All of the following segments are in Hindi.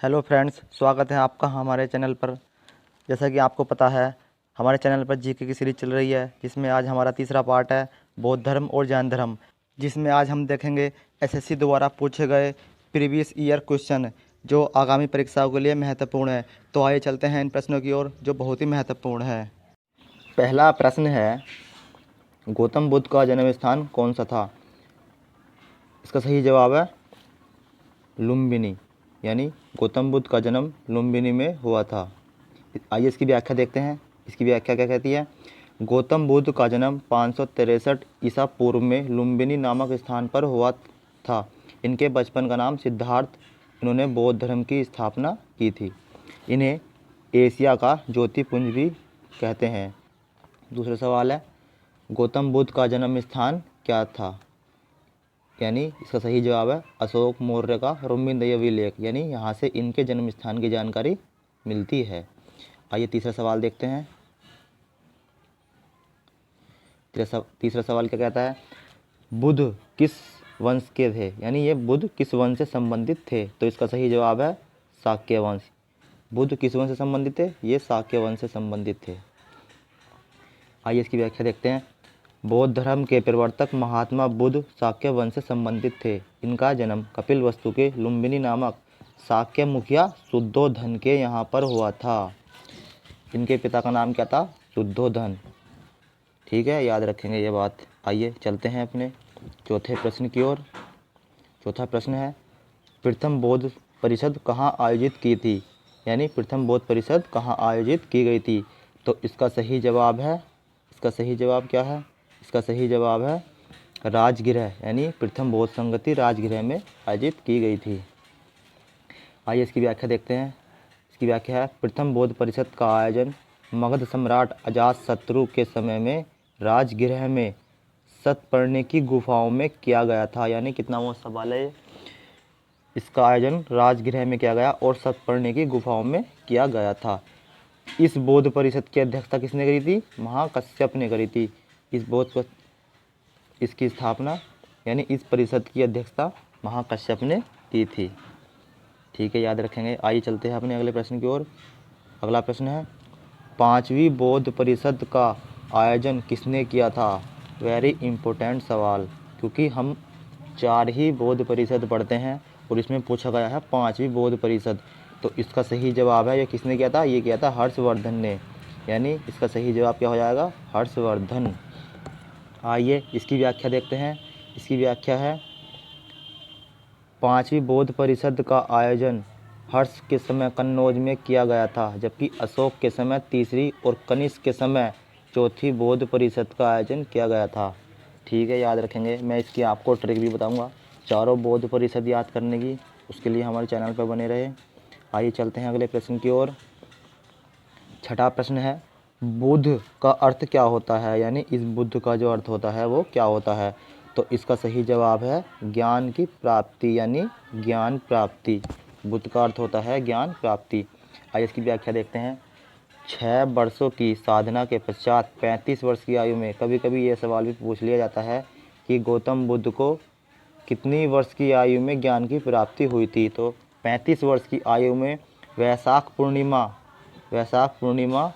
हेलो फ्रेंड्स, स्वागत है आपका हमारे चैनल पर। जैसा कि आपको पता है, हमारे चैनल पर जीके की सीरीज चल रही है, जिसमें आज हमारा तीसरा पार्ट है बौद्ध धर्म और जैन धर्म, जिसमें आज हम देखेंगे एसएससी द्वारा पूछे गए प्रीवियस ईयर क्वेश्चन जो आगामी परीक्षाओं के लिए महत्वपूर्ण है। तो आइए चलते हैं इन प्रश्नों की ओर जो बहुत ही महत्वपूर्ण है। पहला प्रश्न है, गौतम बुद्ध का जन्म स्थान कौन सा था? इसका सही जवाब है लुम्बिनी, यानी गौतम बुद्ध का जन्म लुम्बिनी में हुआ था। आइए इसकी व्याख्या देखते हैं। इसकी व्याख्या क्या कहती है? गौतम बुद्ध का जन्म 563 ईसा पूर्व में लुम्बिनी नामक स्थान पर हुआ था। इनके बचपन का नाम सिद्धार्थ। इन्होंने बौद्ध धर्म की स्थापना की थी। इन्हें एशिया का ज्योतिपुंज भी कहते हैं। दूसरा सवाल है, गौतम बुद्ध का जन्म स्थान क्या था? यानी इसका सही जवाब है अशोक मौर्य का रुम्मीदेवी लेक, यानी यहाँ से इनके जन्म स्थान की जानकारी मिलती है। आइए तीसरा सवाल देखते हैं। तीसरा सवाल क्या कहता है? बुद्ध किस वंश के थे? यानी ये बुद्ध किस वंश से संबंधित थे? तो इसका सही जवाब है शाक्य वंश। बुद्ध किस वंश से संबंधित थे? ये शाक्य वंश से संबंधित थे। आइए इसकी व्याख्या देखते हैं। बौद्ध धर्म के प्रवर्तक महात्मा बुद्ध शाक्य वंश से संबंधित थे। इनका जन्म कपिलवस्तु के लुम्बिनी नामक शाक्य मुखिया शुद्धोधन के यहाँ पर हुआ था। इनके पिता का नाम क्या था? शुद्धोधन। ठीक है, याद रखेंगे ये बात। आइए चलते हैं अपने चौथे प्रश्न की ओर। चौथा प्रश्न है, प्रथम बौद्ध परिषद कहाँ आयोजित की थी? यानी प्रथम बौद्ध परिषद कहाँ आयोजित की गई थी? तो इसका सही जवाब है, इसका सही जवाब क्या है? इसका सही जवाब है राजगृह, यानी प्रथम बौद्ध संगति राजगृह में आयोजित की गई थी। आइए इसकी व्याख्या देखते हैं। इसकी व्याख्या है, प्रथम बौद्ध परिषद का आयोजन मगध सम्राट अजातशत्रु के समय में राजगृह में सतपर्णी की गुफाओं में किया गया था। यानी कितना वो सवाल है, इसका आयोजन राजगृह में किया गया और सतपर्णी की गुफाओं में किया गया था। इस बौद्ध परिषद की अध्यक्षता किसने करी थी? महाकश्यप ने करी थी। इसकी स्थापना यानी इस परिषद की अध्यक्षता महाकश्यप ने की थी। ठीक है, याद रखेंगे। आइए चलते हैं अपने अगले प्रश्न की ओर। अगला प्रश्न है, पांचवी बौद्ध परिषद का आयोजन किसने किया था? वेरी इम्पोर्टेंट सवाल, क्योंकि हम 4 ही बौद्ध परिषद पढ़ते हैं और इसमें पूछा गया है पांचवी बौद्ध परिषद। तो इसका सही जवाब है, ये किसने किया था? ये किया था हर्षवर्धन ने। यानी इसका सही जवाब क्या हो जाएगा? हर्षवर्धन। आइए इसकी व्याख्या देखते हैं। इसकी व्याख्या है, पांचवी बौद्ध परिषद का आयोजन हर्ष के समय कन्नौज में किया गया था, जबकि अशोक के समय तीसरी और कनिष्क के समय चौथी बौद्ध परिषद का आयोजन किया गया था। ठीक है, याद रखेंगे। मैं इसकी आपको ट्रिक भी बताऊंगा चारों बौद्ध परिषद याद करने की, उसके लिए हमारे चैनल पर बने रहे। आइए चलते हैं अगले प्रश्न की ओर। छठा प्रश्न है, बुद्ध का अर्थ क्या होता है? यानी इस बुद्ध का जो अर्थ होता है वो क्या होता है? तो इसका सही जवाब है ज्ञान की प्राप्ति, यानी ज्ञान प्राप्ति। बुद्ध का अर्थ होता है ज्ञान प्राप्ति। आइए इसकी व्याख्या देखते हैं। 6 वर्षों की साधना के पश्चात 35 वर्ष की आयु में, कभी कभी ये सवाल भी पूछ लिया जाता है कि गौतम बुद्ध को कितनी वर्ष की आयु में ज्ञान की प्राप्ति हुई थी? तो 35 वर्ष की आयु में वैशाख पूर्णिमा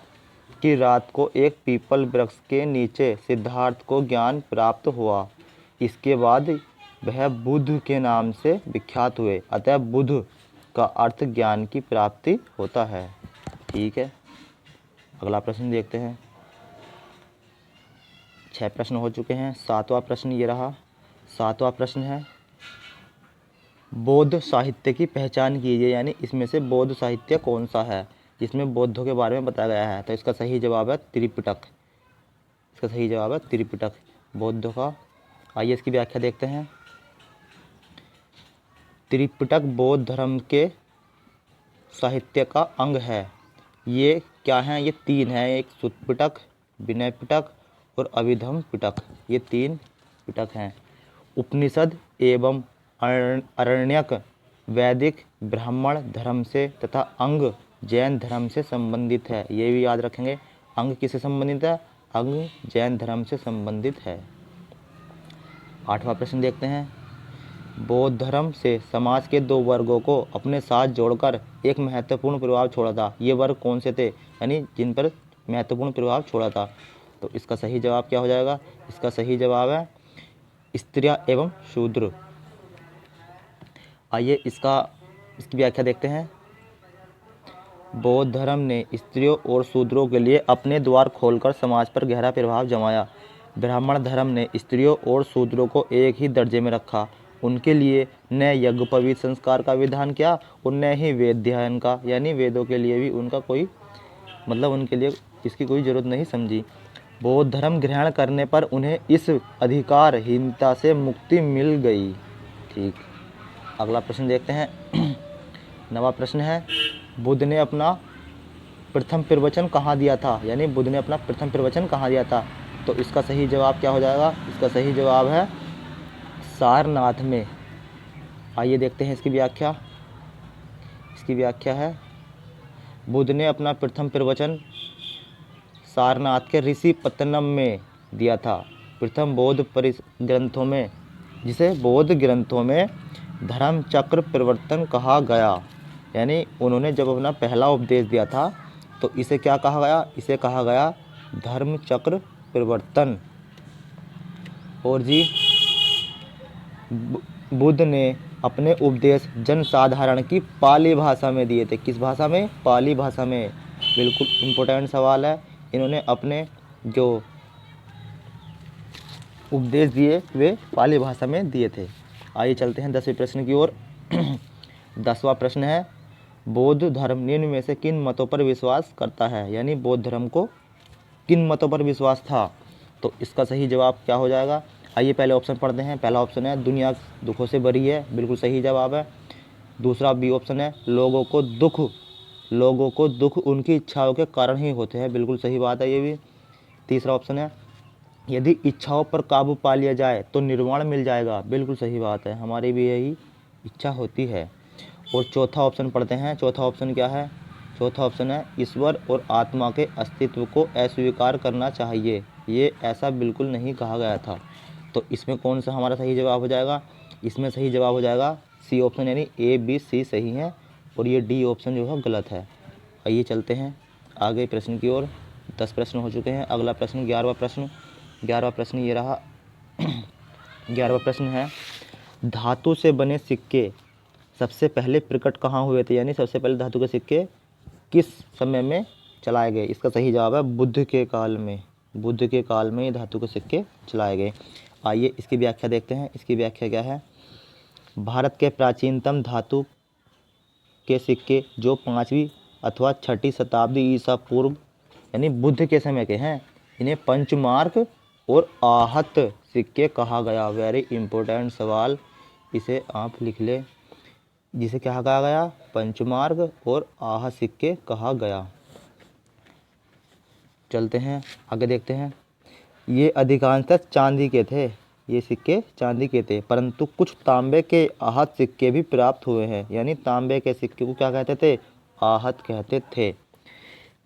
की रात को एक पीपल वृक्ष के नीचे सिद्धार्थ को ज्ञान प्राप्त हुआ। इसके बाद वह बुद्ध के नाम से विख्यात हुए। अतः बुद्ध का अर्थ ज्ञान की प्राप्ति होता है। ठीक है, अगला प्रश्न देखते हैं। 6 प्रश्न हो चुके हैं। 7वां प्रश्न ये रहा। 7वां प्रश्न है, बौद्ध साहित्य की पहचान कीजिए। यानी इसमें से बौद्ध साहित्य कौन सा है जिसमें बौद्धों के बारे में बताया गया है? तो इसका सही जवाब है त्रिपिटक। इसका सही जवाब है त्रिपिटक बौद्धों का। आइए इसकी व्याख्या देखते हैं। त्रिपिटक बौद्ध धर्म के साहित्य का अंग है। ये क्या हैं? ये 3 हैं। एक सुत्त पिटक, विनय पिटक और अभिधम्म पिटक। ये 3 पिटक हैं। उपनिषद एवं अरण्यक वैदिक ब्राह्मण धर्म से तथा अंग जैन धर्म से संबंधित है। ये भी याद रखेंगे। अंग किससे संबंधित है? अंग जैन धर्म से संबंधित है। 8वां प्रश्न देखते हैं। बौद्ध धर्म से समाज के दो वर्गों को अपने साथ जोड़कर एक महत्वपूर्ण प्रभाव छोड़ा था। ये वर्ग कौन से थे, यानी जिन पर महत्वपूर्ण प्रभाव छोड़ा था? तो इसका सही जवाब क्या हो जाएगा? इसका सही जवाब है स्त्रियां एवं शूद्र। आइए इसकी व्याख्या देखते हैं। बौद्ध धर्म ने स्त्रियों और शूद्रों के लिए अपने द्वार खोलकर समाज पर गहरा प्रभाव जमाया। ब्राह्मण धर्म ने स्त्रियों और शूद्रों को एक ही दर्जे में रखा। उनके लिए न यज्ञोपवीत संस्कार का विधान किया और न ही वेद अध्ययन का, यानी वेदों के लिए भी उनका कोई उनके लिए इसकी कोई ज़रूरत नहीं समझी। बौद्ध धर्म ग्रहण करने पर उन्हें इस अधिकारहीनता से मुक्ति मिल गई। ठीक, अगला प्रश्न देखते हैं। 9वां प्रश्न है, बुद्ध ने अपना प्रथम प्रवचन कहाँ दिया था, यानी बुद्ध ने अपना प्रथम प्रवचन कहाँ दिया था? तो इसका सही जवाब क्या हो जाएगा? इसका सही जवाब है सारनाथ में। आइए देखते हैं इसकी व्याख्या। इसकी व्याख्या है, बुद्ध ने अपना प्रथम प्रवचन सारनाथ के ऋषि पत्तनम में दिया था। प्रथम बौद्ध ग्रंथों में, जिसे बौद्ध ग्रंथों में धर्म चक्र प्रवर्तन कहा गया, यानी उन्होंने जब अपना पहला उपदेश दिया था तो इसे क्या कहा गया? इसे कहा गया धर्म चक्र प्रवर्तन। और जी बुद्ध ने अपने उपदेश जनसाधारण की पाली भाषा में दिए थे। किस भाषा में? पाली भाषा में। बिल्कुल इम्पोर्टेंट सवाल है। इन्होंने अपने जो उपदेश दिए वे पाली भाषा में दिए थे। आइए चलते हैं 10वें प्रश्न की ओर। 10वां प्रश्न है, बौद्ध धर्म निम्न में से किन मतों पर विश्वास करता है, यानी बौद्ध धर्म को किन मतों पर विश्वास था? तो इसका सही जवाब क्या हो जाएगा? आइए पहले ऑप्शन पढ़ते हैं। पहला ऑप्शन है दुनिया दुखों से भरी है, बिल्कुल सही जवाब है। दूसरा बी ऑप्शन है लोगों को दुख उनकी इच्छाओं के कारण ही होते हैं, बिल्कुल सही बात है ये भी। तीसरा ऑप्शन है यदि इच्छाओं पर काबू पा लिया जाए तो निर्वाण मिल जाएगा, बिल्कुल सही बात है, हमारी भी यही इच्छा होती है। और चौथा ऑप्शन पढ़ते हैं। चौथा ऑप्शन क्या है? चौथा ऑप्शन है ईश्वर और आत्मा के अस्तित्व को अस्वीकार करना चाहिए। ये ऐसा बिल्कुल नहीं कहा गया था। तो इसमें कौन सा हमारा सही जवाब हो जाएगा? इसमें सही जवाब हो जाएगा सी ऑप्शन, यानी ए बी सी सही है और ये डी ऑप्शन जो है गलत है। आइए चलते हैं आगे प्रश्न की ओर। 10 प्रश्न हो चुके हैं। अगला प्रश्न 11वां प्रश्न। 11वां प्रश्न ये रहा। 11वां प्रश्न है, धातु से बने सिक्के सबसे पहले प्रकट कहाँ हुए थे, यानी सबसे पहले धातु के सिक्के किस समय में चलाए गए? इसका सही जवाब है बुद्ध के काल में। बुद्ध के काल में धातु के सिक्के चलाए गए। आइए इसकी व्याख्या देखते हैं। इसकी व्याख्या क्या है? भारत के प्राचीनतम धातु के सिक्के जो 5वीं अथवा 6ठी शताब्दी ईसा पूर्व, यानी बुद्ध के समय के हैं, इन्हें पंचमार्क और आहत सिक्के कहा गया। वेरी इंपॉर्टेंट सवाल, इसे आप लिख ले। जिसे क्या कहा गया? पंचमार्क और आहत सिक्के कहा गया। चलते हैं आगे देखते हैं। ये अधिकांशतः चांदी के थे, ये सिक्के चांदी के थे, परंतु कुछ तांबे के आहत सिक्के भी प्राप्त हुए हैं, यानी तांबे के सिक्के को क्या कहते थे? आहत कहते थे।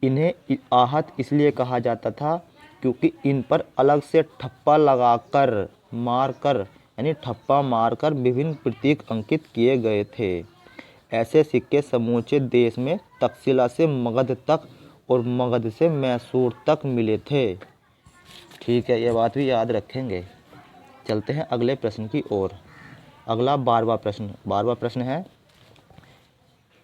इन्हें आहत इसलिए कहा जाता था क्योंकि इन पर अलग से ठप्पा लगाकर यानी ठप्पा मारकर विभिन्न प्रतीक अंकित किए गए थे। ऐसे सिक्के समूचे देश में तक्षशिला से मगध तक और मगध से मैसूर तक मिले थे। ठीक है, ये बात भी याद रखेंगे। चलते हैं अगले प्रश्न की ओर। अगला 12वां प्रश्न। 12वां प्रश्न है,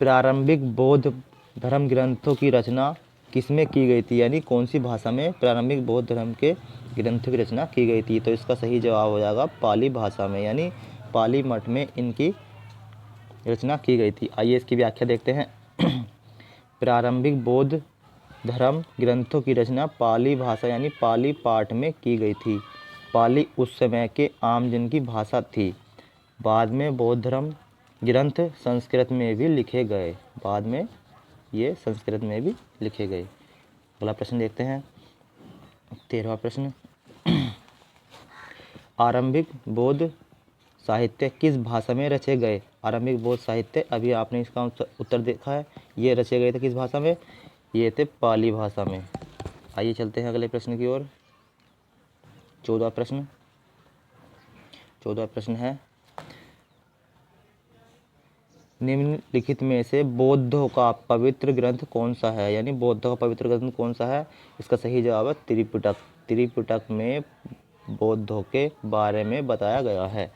प्रारंभिक बौद्ध धर्म ग्रंथों की रचना किसमें की गई थी, यानी कौन सी भाषा में प्रारंभिक बौद्ध धर्म के ग्रंथों की रचना की गई थी? तो इसका सही जवाब हो जाएगा पाली भाषा में, यानी पाली मठ में इनकी रचना की गई थी। आइए इसकी व्याख्या देखते हैं। प्रारंभिक बौद्ध धर्म ग्रंथों की रचना पाली भाषा यानी पाली पाठ में की गई थी। पाली उस समय के आमजन की भाषा थी। बाद में बौद्ध धर्म ग्रंथ संस्कृत में भी लिखे गए। बाद में ये संस्कृत में भी लिखे गए। अगला प्रश्न देखते हैं, 13वां प्रश्न। आरंभिक बौद्ध साहित्य किस भाषा में रचे गए? आरंभिक बौद्ध साहित्य, अभी आपने इसका उत्तर देखा है, ये रचे गए थे किस भाषा में? ये थे पाली भाषा में। आइए चलते हैं अगले प्रश्न की ओर। 14वां प्रश्न। 14वां प्रश्न है, निम्नलिखित में से बौद्धों का पवित्र ग्रंथ कौन सा है, यानी बौद्धों का पवित्र ग्रंथ कौन सा है? इसका सही जवाब है त्रिपिटक। त्रिपिटक में बौद्धों के बारे में बताया गया है।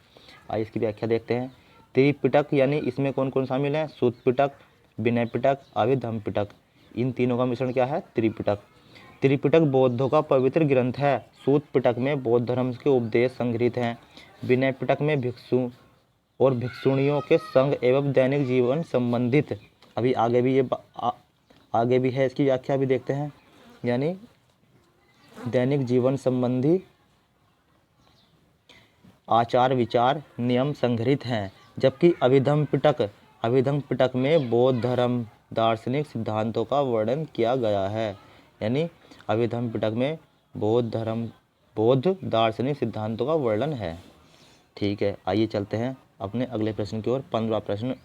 आइए इसकी व्याख्या देखते हैं। त्रिपिटक यानी इसमें कौन कौन शामिल है? सूत पिटक, विनय पिटक, अभिधम्म पिटक। इन तीनों का मिश्रण क्या है? त्रिपिटक। त्रिपिटक बौद्धों का पवित्र ग्रंथ है। सूत पिटक में बौद्ध धर्म के उपदेश संग्रहित हैं। विनय पिटक में भिक्षु और भिक्षुणियों के संग एवं दैनिक जीवन संबंधित, अभी आगे भी आगे भी है, इसकी व्याख्या भी देखते हैं, यानी दैनिक जीवन संबंधी आचार विचार नियम संग्रहित हैं। जबकि अभिधम्म पिटक में बौद्ध धर्म दार्शनिक सिद्धांतों का वर्णन किया गया है। यानी अभिधम्म पिटक में बौद्ध दार्शनिक सिद्धांतों का वर्णन है। ठीक है, आइए चलते हैं अपने अगले प्रश्न की ओर। 15वां प्रश्न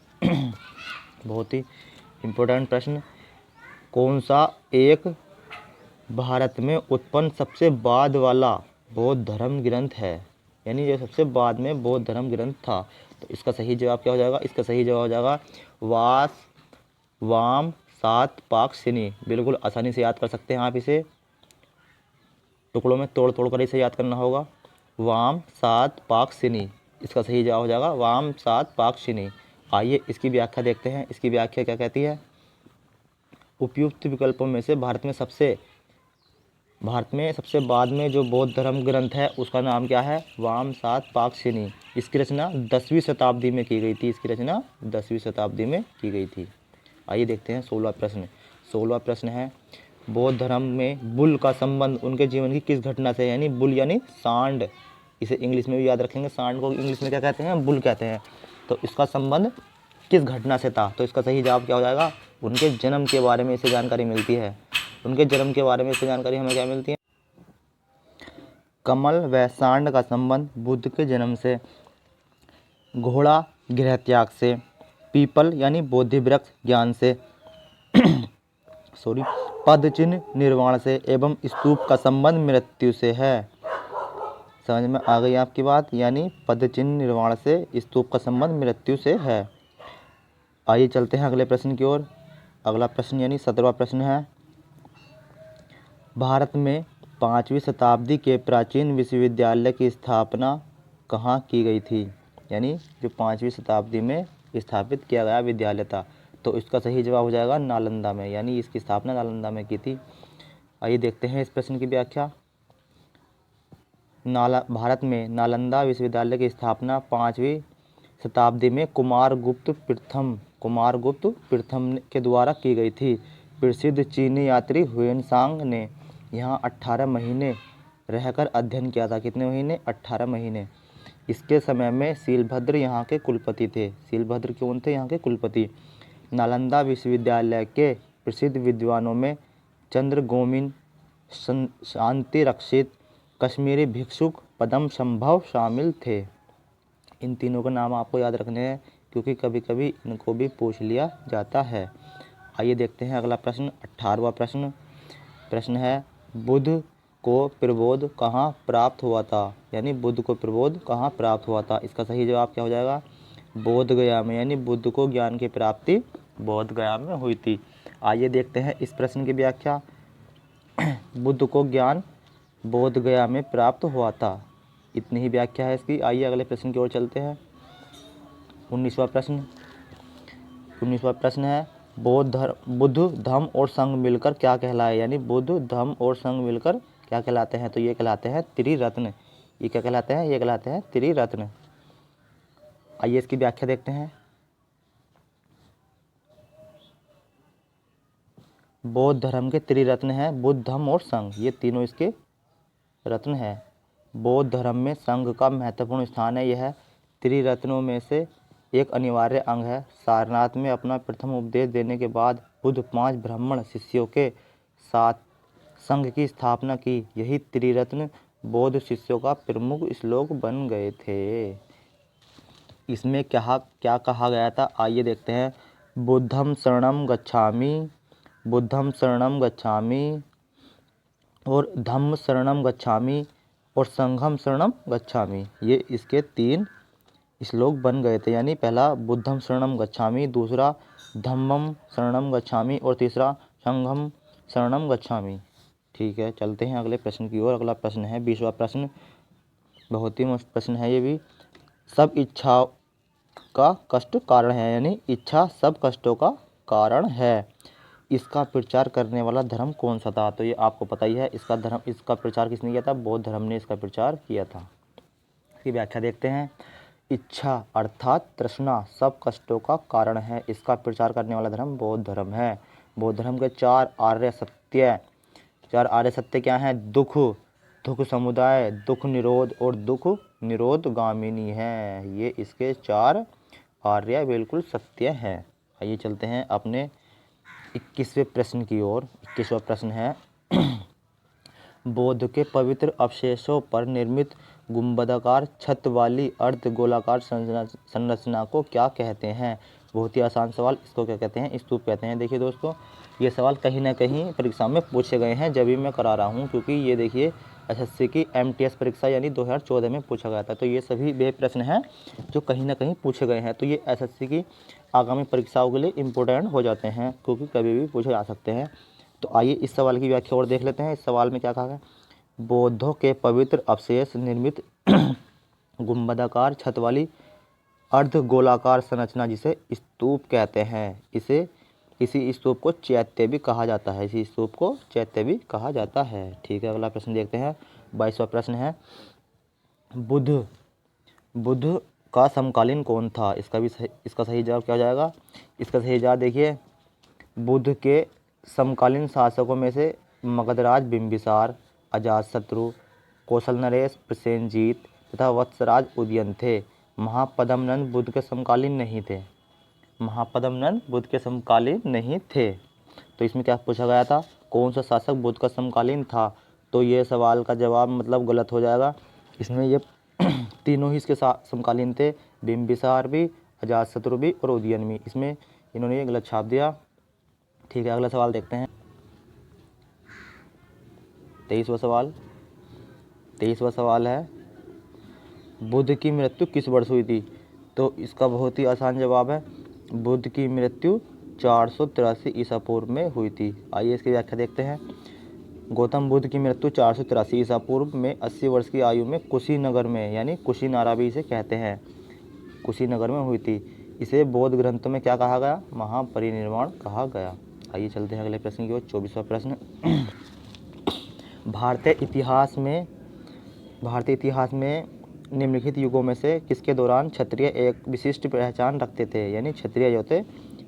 बहुत ही इम्पोर्टेंट प्रश्न। कौन सा एक भारत में उत्पन्न सबसे बाद वाला बौद्ध धर्म ग्रंथ है? यानी जो सबसे बाद में बौद्ध धर्म ग्रंथ था। तो इसका सही जवाब क्या हो जाएगा? इसका सही जवाब हो जाएगा वाम सात पाक सिनी। बिल्कुल आसानी से याद कर सकते हैं आप इसे, टुकड़ों में तोड़ तोड़ कर इसे याद करना होगा। वाम सात पाक सिनी, इसका सही जवाब हो जाएगा वाम सात पाक सिनी। आइए इसकी व्याख्या देखते हैं। इसकी व्याख्या क्या कहती है? उपयुक्त विकल्पों में से भारत में सबसे बाद में जो बौद्ध धर्म ग्रंथ है उसका नाम क्या है? वाम सात पाक सिनी। इसकी रचना 10वीं शताब्दी में की गई थी। इसकी रचना 10वीं शताब्दी में की गई थी। आइए देखते हैं 16वां प्रश्न। 16वां प्रश्न है, बौद्ध धर्म में बुल का संबंध उनके जीवन की किस घटना से? यानी बुल यानी सांड, इसे इंग्लिश में भी याद रखेंगे। सांड को इंग्लिश में क्या कहते हैं? बुल कहते हैं। तो इसका संबंध किस घटना से था? तो इसका सही जवाब क्या हो जाएगा? उनके जन्म के बारे में इसे जानकारी मिलती है। उनके जन्म के बारे में इसे जानकारी हमें क्या मिलती है? कमल व सांड का संबंध बुद्ध के जन्म से, घोड़ा गृह त्याग से, पीपल यानी बोधि वृक्ष ज्ञान से पद चिन्ह निर्वाण से एवं स्तूप का संबंध मृत्यु से है। समझ में आ गई आपकी बात? यानी पद चिन्ह निर्वाण से, स्तूप का संबंध मृत्यु से है। आइए चलते हैं अगले प्रश्न की ओर। अगला प्रश्न यानी 17वां प्रश्न है, भारत में 5वीं शताब्दी के प्राचीन विश्वविद्यालय की स्थापना कहाँ की गई थी? यानी जो 5वीं शताब्दी में स्थापित किया गया विद्यालय था, तो इसका सही जवाब हो जाएगा नालंदा में। यानी इसकी स्थापना नालंदा में की थी। आइए देखते हैं इस प्रश्न की व्याख्या। भारत में नालंदा विश्वविद्यालय की स्थापना 5वीं शताब्दी में कुमारगुप्त प्रथम के द्वारा की गई थी। प्रसिद्ध चीनी यात्री हुएनसांग ने यहाँ 18 महीने रहकर अध्ययन किया था। कितने महीने? 18 महीने। इसके समय में शीलभद्र यहाँ के कुलपति थे। शीलभद्र कौन थे? यहाँ के कुलपति। नालंदा विश्वविद्यालय के प्रसिद्ध विद्वानों में चंद्रगोमिन, शांति रक्षित, कश्मीरी भिक्षुक, पद्म संभव शामिल थे। इन तीनों का नाम आपको याद रखने हैं क्योंकि कभी कभी इनको भी पूछ लिया जाता है। आइए देखते हैं अगला प्रश्न, 18वां प्रश्न है, बुद्ध को प्रबोध कहाँ प्राप्त हुआ था? यानी बुद्ध को प्रबोध कहाँ प्राप्त हुआ था? इसका सही जवाब क्या हो जाएगा? बोध गया में। यानी बुद्ध को ज्ञान की प्राप्ति बोध गया में हुई थी। आइए देखते हैं इस प्रश्न की व्याख्या। बुद्ध को ज्ञान बोध गया में प्राप्त हुआ था, इतनी ही व्याख्या है इसकी। आइए अगले प्रश्न की ओर चलते हैं। 19वां प्रश्न है, बुद्ध धम्म और संघ मिलकर क्या कहलाए? यानी बुद्ध धम्म और संघ मिलकर क्या कहलाते हैं? तो ये कहलाते हैं त्रिरत्न। ये क्या कहलाते हैं? ये कहलाते हैं त्रिरत्न। आइए इसकी व्याख्या देखते हैं। बौद्ध धर्म के त्रिरत्न हैं बुद्ध, धम्म और संघ। ये तीनों इसके रत्न है। बौद्ध धर्म में संघ का महत्वपूर्ण स्थान है। यह त्रिरत्नों में से एक अनिवार्य अंग है। सारनाथ में अपना प्रथम उपदेश देने के बाद बुद्ध 5 ब्राह्मण शिष्यों के साथ संघ की स्थापना की। यही त्रिरत्न बौद्ध शिष्यों का प्रमुख श्लोक बन गए थे। इसमें क्या कहा गया था? आइए देखते हैं। बुद्धं शरणं गच्छामि और धम्म शरणं गच्छामि और संघम शरणं गच्छामि। ये इसके 3 श्लोक बन गए थे। यानी पहला बुद्धम शरणम गच्छामि, दूसरा धम्मम शरणम गच्छामि और तीसरा संघम शरणम गच्छामि। ठीक है, चलते हैं अगले प्रश्न की ओर। अगला प्रश्न है 20वां प्रश्न, बहुत ही मस्त प्रश्न है ये भी। सब इच्छा का कष्ट कारण है, यानी इच्छा सब कष्टों का कारण है। इसका प्रचार करने वाला धर्म कौन सा था? तो ये आपको पता ही है। इसका प्रचार किसने किया था? बौद्ध धर्म ने इसका प्रचार किया था। इसकी व्याख्या देखते हैं। इच्छा अर्थात तृष्णा सब कष्टों का कारण है। इसका प्रचार करने वाला धर्म बौद्ध धर्म है। बौद्ध धर्म के चार आर्य सत्य क्या हैं? दुख समुदाय, दुख निरोध और दुख निरोध गामिनी है। ये इसके चार आर्य बिल्कुल सत्य हैं। आइए चलते हैं अपने 21वें प्रश्न की ओर। 21वां प्रश्न है बौद्ध के पवित्र अवशेषों पर निर्मित गुंबदाकार छत वाली अर्ध गोलाकार संरचना को क्या कहते हैं? बहुत ही आसान सवाल। इसको क्या कहते हैं? स्तूप कहते हैं। देखिए दोस्तों, ये सवाल कहीं ना कहीं परीक्षा में पूछे गए हैं, जब भी मैं करा रहा हूँ, क्योंकि ये देखिए एसएससी की MTS परीक्षा यानी 2014 में पूछा गया था। तो ये सभी वे प्रश्न हैं जो कहीं ना कहीं पूछे गए हैं। तो ये एसएससी की आगामी परीक्षाओं के लिए इम्पोर्टेंट हो जाते हैं, क्योंकि कभी भी पूछे जा सकते हैं। तो आइए इस सवाल की व्याख्या और देख लेते हैं। इस सवाल में क्या कहा है? बौद्धों के पवित्र अवशेष निर्मित गुंबदाकार छत वाली अर्ध गोलाकार संरचना जिसे स्तूप कहते हैं, इसी स्तूप को चैत्य भी कहा जाता है। इसी स्तूप को चैत्य भी कहा जाता है। ठीक है, अगला प्रश्न देखते हैं। 22वां प्रश्न है बुद्ध का समकालीन कौन था? इसका सही जवाब क्या हो जाएगा? इसका सही जवाब देखिए, बुद्ध के समकालीन शासकों में से मगधराज बिंबिसार, अजातशत्रु, कौशल नरेश प्रसेनजीत तथा वत्सराज उदयन थे। महापद्मनंद बुद्ध के समकालीन नहीं थे। महापद्मनंद बुद्ध के समकालीन नहीं थे। तो इसमें क्या पूछा गया था? कौन सा शासक बुद्ध का समकालीन था? तो ये सवाल का जवाब मतलब गलत हो जाएगा। इसमें ये तीनों ही इसके समकालीन थे, बिंबिसार भी, अजातशत्रु भी और उदयन भी। इसमें इन्होंने ये गलत छाप दिया। ठीक है, अगला सवाल देखते हैं। 23वां सवाल है बुद्ध की मृत्यु किस वर्ष हुई थी? तो इसका बहुत ही आसान जवाब है, बुद्ध की मृत्यु 483 ईसा पूर्व में हुई थी। आइए इसकी व्याख्या देखते हैं। गौतम बुद्ध की मृत्यु 483 ईसा पूर्व में 80 वर्ष की आयु में कुशीनगर में, यानी कुशीनारा भी इसे कहते हैं, कुशीनगर में हुई थी। इसे बौद्ध ग्रंथों में क्या कहा गया? महापरिनिर्वाण कहा गया। आइए चलते हैं अगले प्रश्न की ओर। 24वां प्रश्न भारतीय इतिहास में निम्नलिखित युगों में से किसके दौरान क्षत्रिय एक विशिष्ट पहचान रखते थे? यानी क्षत्रिय जो थे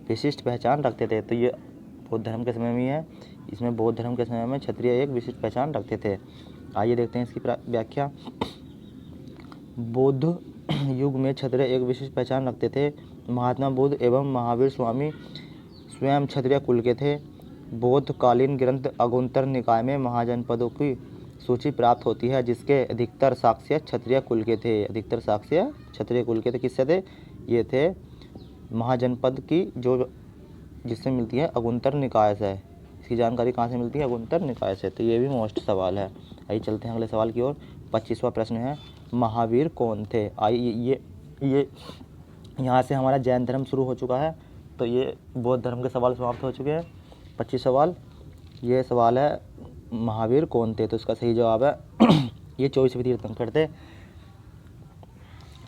विशिष्ट पहचान रखते थे। तो ये बौद्ध धर्म के समय में है। इसमें बौद्ध धर्म के समय में क्षत्रिय एक विशिष्ट पहचान रखते थे। आइए देखते हैं इसकी व्याख्या। बौद्ध युग में क्षत्रिय एक विशिष्ट पहचान रखते थे। महात्मा बुद्ध एवं महावीर स्वामी स्वयं क्षत्रिय कुल के थे। बौद्धकालीन ग्रंथ अगुंतर निकाय में महाजनपदों की सूची प्राप्त होती है, जिसके अधिकतर साक्ष्य क्षत्रिय कुल के थे। अधिकतर साक्ष्य क्षत्रिय कुल के थे। किससे थे? ये थे महाजनपद की, जो जिससे मिलती है अगुंतर निकाय से। इसकी जानकारी कहाँ से मिलती है? अगुंतर निकाय से। तो ये भी मोस्ट सवाल है। आइए चलते हैं अगले सवाल की ओर। 25वां प्रश्न है महावीर कौन थे? आइए ये यहाँ से हमारा जैन धर्म शुरू हो चुका है। तो ये बौद्ध धर्म के सवाल समाप्त हो चुके हैं। 25 सवाल, ये सवाल है महावीर कौन थे? तो इसका सही जवाब है ये 24वें तीर्थंकर थे।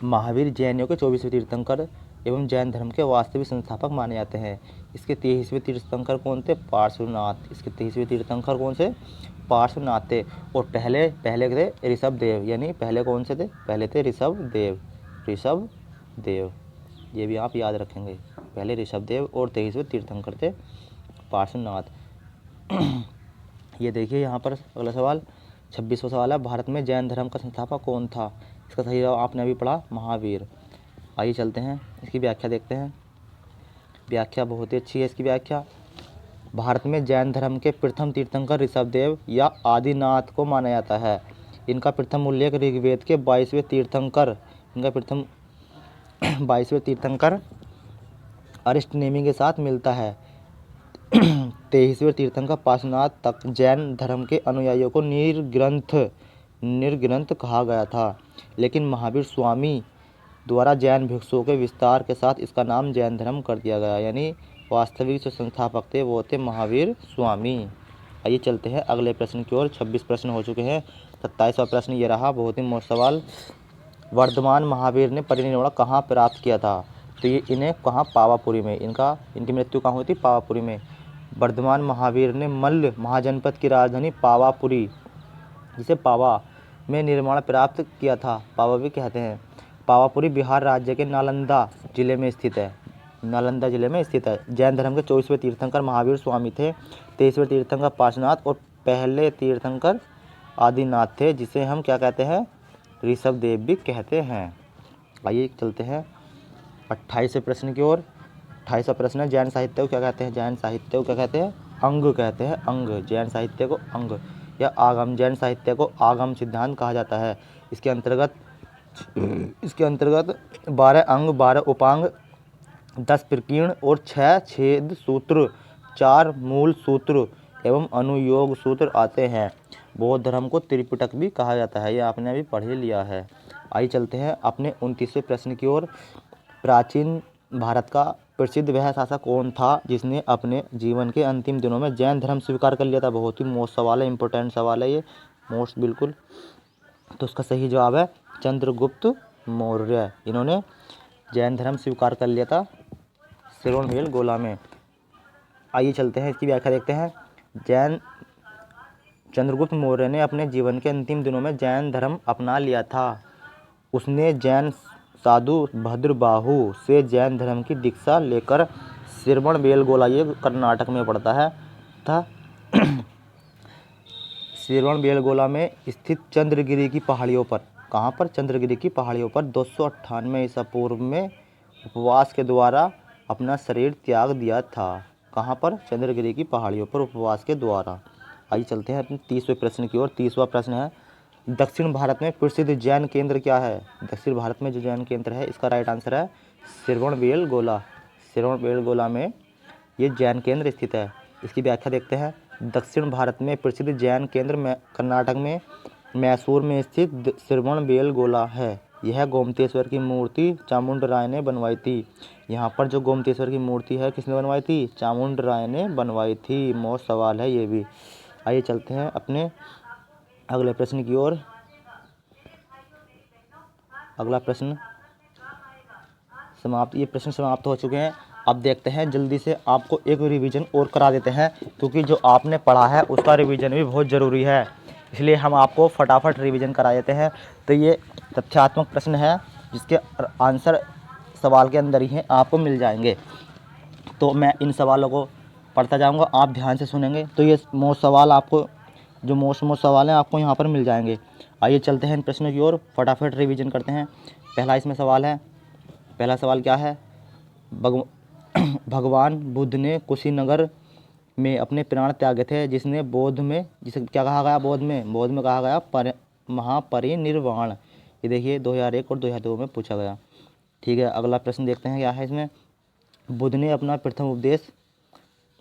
महावीर जैनियों के 24वें तीर्थंकर एवं जैन धर्म के वास्तविक संस्थापक माने जाते हैं। इसके 23वें तीर्थंकर कौन थे? पार्श्वनाथ। इसके 23वें तीर्थंकर कौन से? पार्श्वनाथ थे। और पहले थे ऋषभ देव। यानी पहले कौन से थे? पहले थे ऋषभ देव। ये भी आप याद रखेंगे। पहले ऋषभ देव और 23वें तीर्थंकर थे पार्श्वनाथ। ये देखिए यहाँ पर अगला सवाल 26वां सवाल है भारत में जैन धर्म का संस्थापक कौन था? इसका सही जवाब आपने अभी पढ़ा, महावीर। आइए चलते हैं इसकी व्याख्या देखते हैं। व्याख्या बहुत ही अच्छी है इसकी व्याख्या। भारत में जैन धर्म के प्रथम तीर्थंकर ऋषभदेव या आदिनाथ को माना जाता है। इनका प्रथम उल्लेख ऋग्वेद के 22वें तीर्थंकर अरिष्टनेमि के साथ मिलता है। 23वें तीर्थंकर पार्श्वनाथ तक जैन धर्म के अनुयायियों को निर्ग्रंथ कहा गया था। लेकिन महावीर स्वामी द्वारा जैन भिक्षुओं के विस्तार के साथ इसका नाम जैन धर्म कर दिया गया। यानी वास्तविक जो संस्थापक थे वो थे महावीर स्वामी। आइए चलते हैं अगले प्रश्न की ओर। 26 प्रश्न हो चुके हैं। 27वां प्रश्न ये रहा, बहुत ही मोस्ट सवाल। वर्धमान महावीर ने परिनिर्वाण कहाँ प्राप्त किया था? तो ये इन्हें कहाँ, पावापुरी में। इनकी मृत्यु कहाँ हुई थी? पावापुरी में। वर्धमान महावीर ने मल्ल महाजनपद की राजधानी पावापुरी, जिसे पावा में निर्माण प्राप्त किया था। पावा भी कहते हैं। पावापुरी बिहार राज्य के नालंदा जिले में स्थित है। नालंदा जिले में स्थित है। जैन धर्म के 24वें तीर्थंकर महावीर स्वामी थे। 23वें तीर्थंकर पार्श्वनाथ और पहले तीर्थंकर आदिनाथ थे, जिसे हम क्या कहते हैं? ऋषभ देव भी कहते हैं। आइए चलते हैं 28वें प्रश्न की ओर। 28वां प्रश्न है, जैन साहित्य को क्या कहते हैं? जैन साहित्य को क्या कहते हैं? अंग कहते हैं। अंग। जैन साहित्य को अंग या आगम। जैन साहित्य को आगम सिद्धांत कहा जाता है। इसके अंतर्गत 12 अंग, 12 उपांग, 10 प्रकीर्ण और 6 छेद सूत्र, 4 मूल सूत्र एवं अनुयोग सूत्र आते हैं। बौद्ध धर्म को त्रिपिटक भी कहा जाता है। यह आपने अभी पढ़ ही लिया है। आइए चलते हैं अपने 29वें प्रश्न की ओर। प्राचीन भारत का प्रसिद्ध वह शासक कौन था जिसने अपने जीवन के अंतिम दिनों में जैन धर्म स्वीकार कर लिया था? बहुत ही मोस्ट सवाल है, इंपॉर्टेंट सवाल है ये, मोस्ट बिल्कुल। तो उसका सही जवाब है चंद्रगुप्त मौर्य। इन्होंने जैन धर्म स्वीकार कर लिया था श्रवणबेल गोला में। आइए चलते हैं, इसकी व्याख्या देखते हैं। चंद्रगुप्त मौर्य ने अपने जीवन के अंतिम दिनों में जैन धर्म अपना लिया था। उसने जैन साधु भद्रबाहु से जैन धर्म की दीक्षा लेकर श्रवणबेलगोला, ये कर्नाटक में पड़ता है, था श्रवणबेलगोला में स्थित चंद्रगिरी की पहाड़ियों पर। कहाँ पर? चंद्रगिरी की पहाड़ियों पर 298 ईसा पूर्व में उपवास के द्वारा अपना शरीर त्याग दिया था। कहाँ पर? चंद्रगिरी की पहाड़ियों पर उपवास के द्वारा। आइए चलते हैं अपने 30वें प्रश्न की ओर। 30वां प्रश्न है, दक्षिण भारत में प्रसिद्ध जैन केंद्र क्या है? दक्षिण भारत में जो जैन केंद्र है, इसका राइट आंसर है श्रवणबेलगोला। श्रवणबेलगोला में ये जैन केंद्र स्थित है। इसकी व्याख्या देखते हैं। दक्षिण भारत में प्रसिद्ध जैन केंद्र कर्नाटक में मैसूर में स्थित श्रवणबेलगोला है। यह गोमतेश्वर की मूर्ति चामुंड राय ने बनवाई थी। यहाँ पर जो गोमतेश्वर की मूर्ति है, किसने बनवाई थी? चामुंड राय ने बनवाई थी। मोस्ट सवाल है ये भी। आइए चलते हैं अपने अगले प्रश्न की ओर। अगला प्रश्न समाप्त। ये प्रश्न समाप्त हो चुके हैं। अब देखते हैं, जल्दी से आपको एक रिवीजन और करा देते हैं, क्योंकि जो आपने पढ़ा है उसका रिवीजन भी बहुत ज़रूरी है, इसलिए हम आपको फटाफट रिवीजन करा देते हैं। तो ये तथ्यात्मक प्रश्न है जिसके आंसर सवाल के अंदर ही हैं, आपको मिल जाएंगे। तो मैं इन सवालों को पढ़ता जाऊंगा, आप ध्यान से सुनेंगे तो ये मोस्ट सवाल आपको, जो मोस्ट सवाल हैं आपको यहाँ पर मिल जाएंगे। आइए चलते हैं इन प्रश्नों की ओर, फटाफट रिवीजन करते हैं। पहला इसमें सवाल है, पहला सवाल क्या है? भगवान बुद्ध ने कुशीनगर में अपने प्राण त्यागे थे, जिसे क्या कहा गया? बौद्ध में कहा गया महापरिनिर्वाण। ये देखिए 2001 और 2002 में पूछा गया। ठीक है, अगला प्रश्न देखते हैं क्या है इसमें। बुद्ध ने अपना प्रथम उपदेश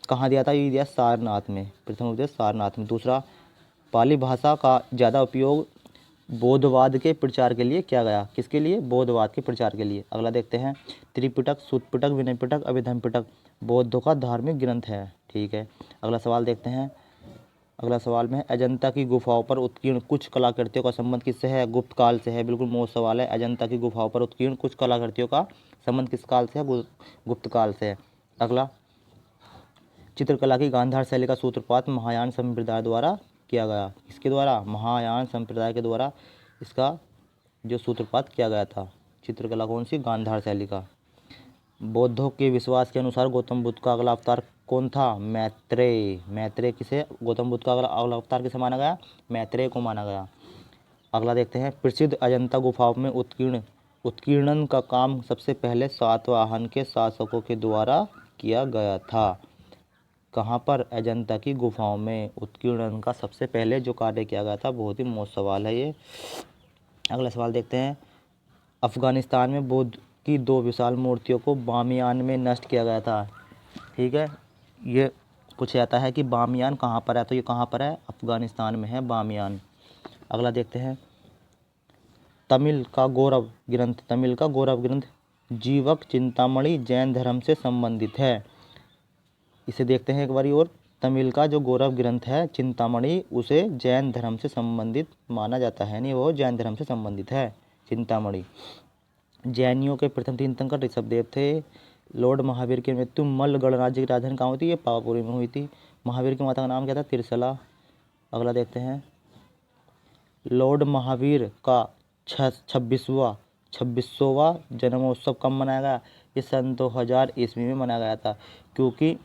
कहाँ दिया था? ये दिया सारनाथ में। प्रथम उपदेश सारनाथ में। दूसरा, पाली भाषा का ज़्यादा उपयोग बौद्धवाद के प्रचार के लिए किया गया। किसके लिए? बौद्धवाद के प्रचार के लिए। अगला देखते हैं, त्रिपिटक, सुत्तपिटक, विनय पिटक, अभिधम पिटक बौद्धों का धार्मिक ग्रंथ है। ठीक है, अगला सवाल देखते हैं। अगला सवाल में अजंता की गुफाओं पर उत्कीर्ण कुछ कलाकृतियों का संबंध किससे है? गुप्त काल से है। बिल्कुल मोस्ट सवाल है। अजंता की गुफाओं पर उत्कीर्ण कुछ कलाकृतियों का संबंध किस काल से है? गुप्त काल से है। अगला, चित्रकला की गांधार शैली का सूत्रपात महायान संप्रदाय द्वारा किया गया। किसके द्वारा? महायान संप्रदाय के द्वारा इसका जो सूत्रपात किया गया था। चित्रकला कौन सी? गांधार शैली का। बौद्धों के विश्वास के अनुसार गौतम बुद्ध का अगला अवतार कौन था? मैत्रेय। मैत्रेय किसे? गौतम बुद्ध का अगला अवतार किसे माना गया? मैत्रेय को माना गया। अगला देखते हैं, प्रसिद्ध अजंता गुफाओं में उत्कीर्णन का काम सबसे पहले सातवाहन के शासकों के द्वारा किया गया था। कहाँ पर? अजंता की गुफाओं में उत्कीर्णन का सबसे पहले जो कार्य किया गया था। बहुत ही मोस्ट सवाल है ये। अगला सवाल देखते हैं, अफगानिस्तान में बुद्ध की 2 विशाल मूर्तियों को बामियान में नष्ट किया गया था। ठीक है, ये कुछ आता है कि बामियान कहाँ पर है, तो ये कहाँ पर है? अफगानिस्तान में है बामियान। अगला देखते हैं, तमिल का गौरव ग्रंथ जीवक चिंतामणि जैन धर्म से संबंधित है। इसे देखते हैं एक बारी और। तमिल का जो गौरव ग्रंथ है चिंतामणि, उसे जैन धर्म से संबंधित माना जाता है, यानी वो जैन धर्म से संबंधित है चिंतामणि। जैनियों के प्रथम तीर्थंकर ऋषभदेव थे। लॉर्ड महावीर की मृत्यु मल्ल गणराज्य की राजधानी कहाँ हुई थी? ये पावापुरी में हुई थी। महावीर की माता का नाम क्या था? तिरसला। अगला देखते हैं, लॉर्ड महावीर का 26वां जन्मोत्सव कब मनाया गया? ये सन 2000 ईस्वी में मनाया गया था, क्योंकि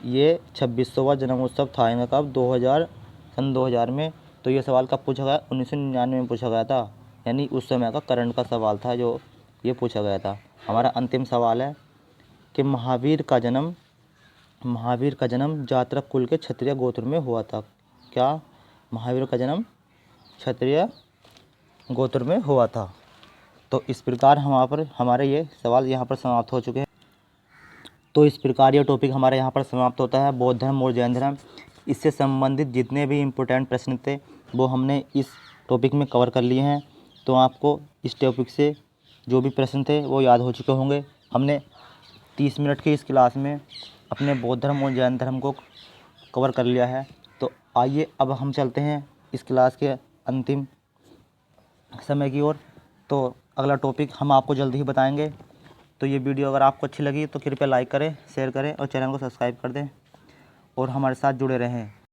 ये 26वां जन्मोत्सव था इनका कब? सन 2000 में। तो ये सवाल कब पूछा गया? 1999 में पूछा गया था, यानी उस समय का करंट का सवाल था जो ये पूछा गया था। हमारा अंतिम सवाल है कि महावीर का जन्म जातक कुल के क्षत्रिय गोत्र में हुआ था। क्या? महावीर का जन्म क्षत्रिय गोत्र में हुआ था। तो इस प्रकार हमारे ये सवाल यहाँ पर समाप्त हो चुके हैं। तो इस प्रकार ये टॉपिक हमारे यहाँ पर समाप्त होता है, बौद्ध धर्म और जैन धर्म। इससे संबंधित जितने भी इम्पोर्टेंट प्रश्न थे वो हमने इस टॉपिक में कवर कर लिए हैं। तो आपको इस टॉपिक से जो भी प्रश्न थे वो याद हो चुके होंगे। हमने 30 मिनट की इस क्लास में अपने बौद्ध धर्म और जैन धर्म को कवर कर लिया है। तो आइए अब हम चलते हैं इस क्लास के अंतिम समय की ओर। तो अगला टॉपिक हम आपको जल्दी ही बताएंगे। तो ये वीडियो अगर आपको अच्छी लगी तो कृपया लाइक करें, शेयर करें और चैनल को सब्सक्राइब कर दें और हमारे साथ जुड़े रहें।